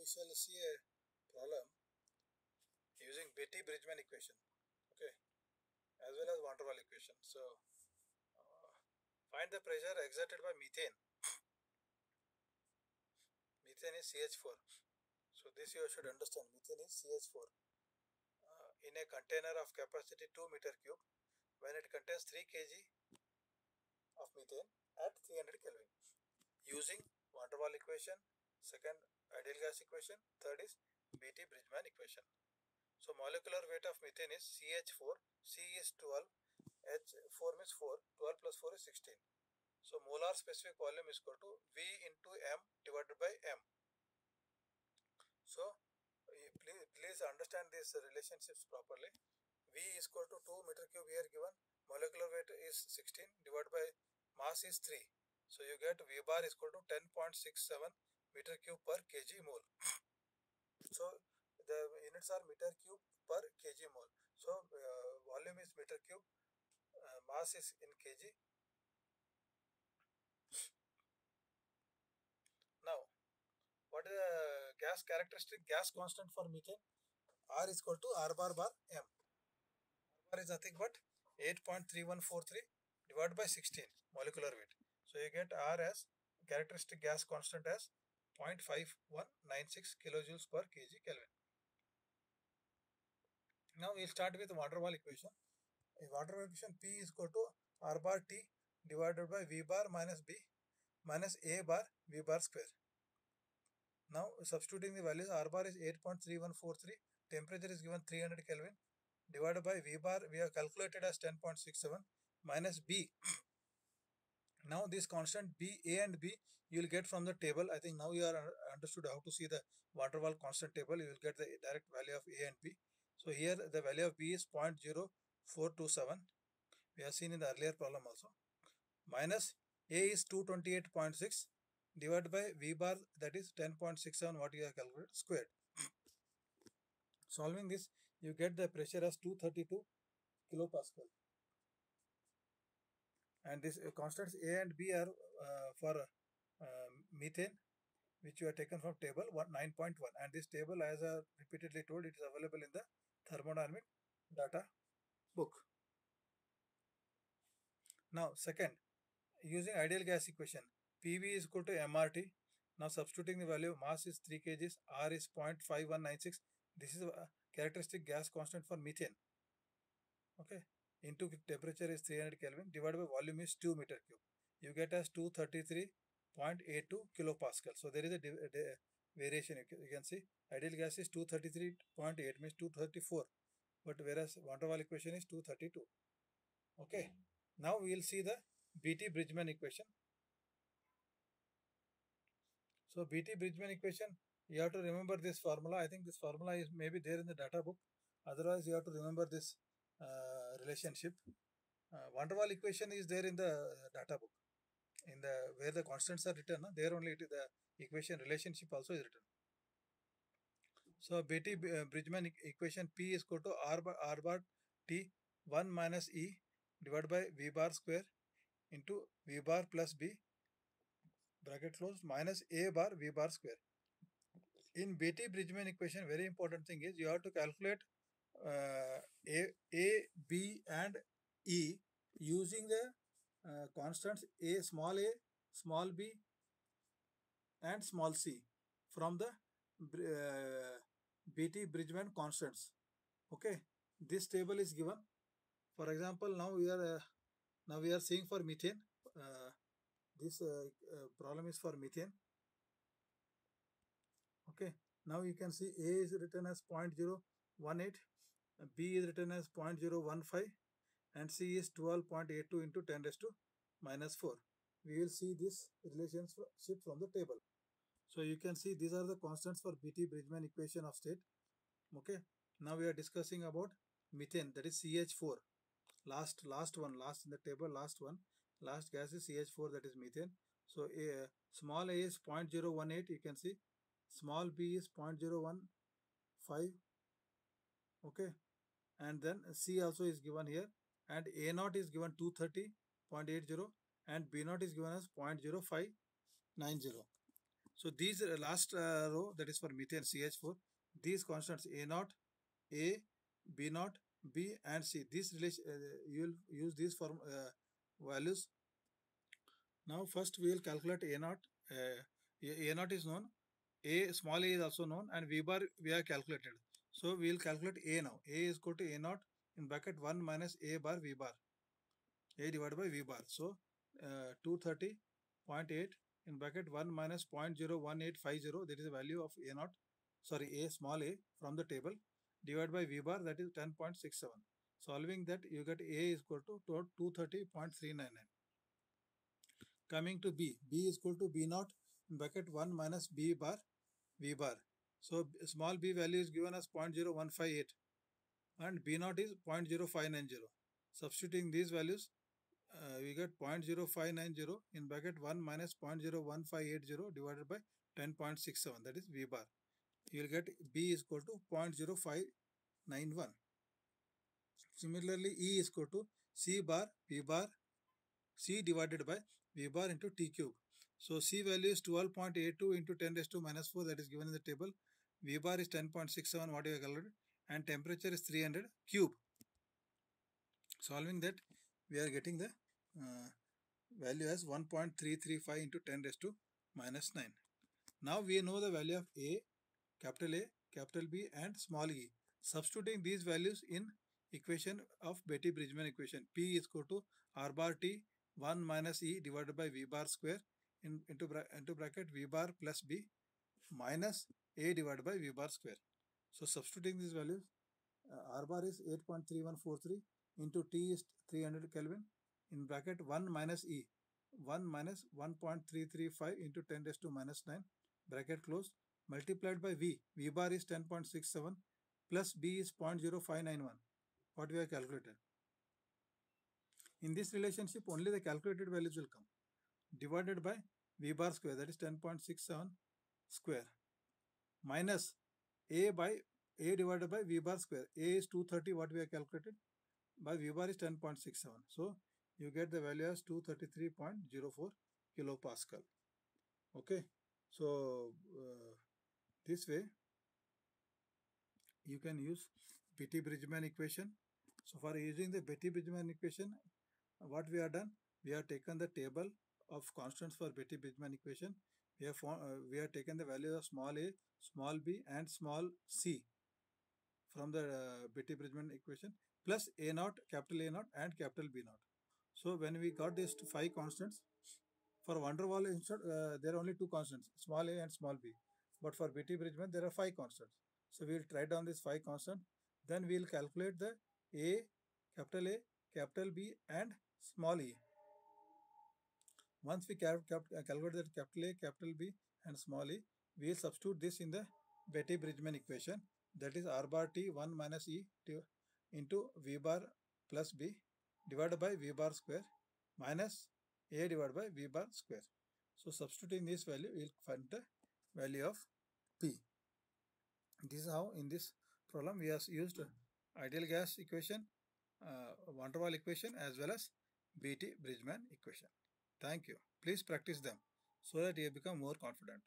shall see a problem using Betti-Bridgman equation, okay, as well as van der Waals equation. So, find the pressure exerted by methane. Methane is CH4. So, this you should understand. Methane is CH4 in a container of capacity 2 meter cube when it contains 3 kg of methane at 300 Kelvin. Using van der Waals equation, second ideal gas equation, third is Betti-Bridgman equation. So molecular weight of methane is CH4, C is 12, H4 means 4, 12 plus 4 is 16. So molar specific volume is equal to V into M divided by M. So please understand these relationships properly. V is equal to 2 meter cube here given, molecular weight is 16 divided by mass is 3. So you get V bar is equal to 10.67 meter cube per kg mole. So the units are meter cube per kg mole. So volume is meter cube, mass is in kg. Now, what is the gas characteristic gas constant for methane? R is equal to R bar bar M. R bar is nothing but 8.3143 divided by 16 molecular weight. So you get R as characteristic gas constant as 0.5196 kilojoules per kg Kelvin. Now we'll start with van der Waals equation. In van der Waals equation, P is equal to R bar T divided by V bar minus B minus A bar V bar square. Now substituting the values, R bar is 8.3143, temperature is given 300 Kelvin, divided by V bar we have calculated as 10.67 minus B. Now this constant B, A and B you will get from the table. I think now you are understood how to see the van der Waals constant table. You will get the direct value of A and B. So here the value of B is 0.0427. We have seen in the earlier problem also. Minus A is 228.6 divided by V bar, that is 10.67 what you have calculated squared. Solving this, you get the pressure as 232 kilopascal. And this constants A and B are for methane, which you have taken from table 9.1. And this table, as I repeatedly told, it is available in the thermodynamic data book. Now, second, using ideal gas equation, PV is equal to MRT. Now substituting the value, mass is 3 kg, R is 0.5196. This is a characteristic gas constant for methane. Okay, into temperature is 300 Kelvin divided by volume is 2 meter cube. You get as 233.82 kilopascal. So there is a variation. You can see ideal gas is 233.8 means 234, but whereas van der Waals equation is 232. Okay, now we will see the Betti-Bridgman equation. So Betti-Bridgman equation, you have to remember this formula. I think this formula is maybe there in the data book. Otherwise, you have to remember this relationship. Van der Waals equation is there in the data book. In the where the constants are written, there only it is the equation relationship also is written. So Betti-Bridgman equation P is equal to R bar T 1 minus E divided by V bar square into V bar plus B bracket closed minus A bar V bar square. In Betti-Bridgman equation, very important thing is you have to calculate A, B and E using the constants A, small b and small c from the Betti-Bridgman constants. Okay, this table is given. For example, now we are seeing for methane. This problem is for methane. Okay, now you can see A is written as 0.018, B is written as 0.015, and C is 12.82 into 10 raised to minus 4. We will see this relationship from the table. So you can see these are the constants for Betti-Bridgman equation of state. Okay, now we are discussing about methane, that is CH4. Last in the table, last gas is CH4, that is methane. So small a is 0.018, you can see. Small b is 0.015. Okay, and then C also is given here, and A0 is given 230.80 and B0 is given as 0.0590. So these last row, that is for methane CH4, these constants A0, A, B0, B and C. This relation you will use these form values. Now first we will calculate A0. A0 is known, A small a is also known, and V bar we have calculated. So we will calculate A now. A is equal to A0 in bracket 1 minus A bar V bar. A divided by V bar. So 230.8 in bracket 1 minus 0.01850, that is the value of A0, sorry, A small a from the table, divided by V bar, that is 10.67. Solving that, you get A is equal to 230.399. Coming to B, B is equal to B0 in bracket 1 minus B bar V bar. So small b value is given as 0.0158 and B0 is 0.0590. Substituting these values, we get 0.0590 in bracket 1 minus 0.01580 divided by 10.67, that is V bar. You will get B is equal to 0.0591. Similarly, E is equal to C bar V bar C divided by V bar into T cube. So C value is 12.82 into 10 raised to minus 4, that is given in the table. V bar is 10.67, what you have calculated, and temperature is 300 cube. Solving that, we are getting the value as 1.335 into 10 raised to minus 9. Now we know the value of A, capital B and small e. Substituting these values in equation of Betti-Bridgman equation, P is equal to R bar T 1 minus E divided by V bar square into bracket V bar plus B minus A divided by V bar square. So substituting these values, R bar is 8.3143 into T is 300 Kelvin in bracket 1 minus E, 1 minus 1.335 into 10 raised to minus 9, bracket close, multiplied by V. V bar is 10.67 plus B is 0.0591. What we have calculated. In this relationship, only the calculated values will come. Divided by V bar square, that is 10.67 square, minus A divided by V bar square. A is 230, what we have calculated, by V bar is 10.67. So you get the value as 233.04 kilopascal. Okay. So this way you can use Betti-Bridgman equation. So for using the Betti-Bridgman equation, what we have done, we have taken the table of constants for Betti-Bridgman equation. We have taken the value of small a, small b and small c from the Betti-Bridgman equation, plus A0, capital A0 and capital B0. So when we got these 5 constants, for van der Waals instead, there are only 2 constants, small a and small b. But for Betti-Bridgman, there are 5 constants. So we will write down these 5 constants. Then we will calculate the A, capital B and small e. Once we calculate that capital A, capital B and small e, we will substitute this in the Betti-Bridgman equation. That is R bar T 1 minus E into V bar plus B divided by V bar square minus A divided by V bar square. So substituting this value, we will find the value of P. This is how in this problem we have used ideal gas equation, van der Waals equation as well as Betti-Bridgman equation. Thank you. Please practice them so that you become more confident.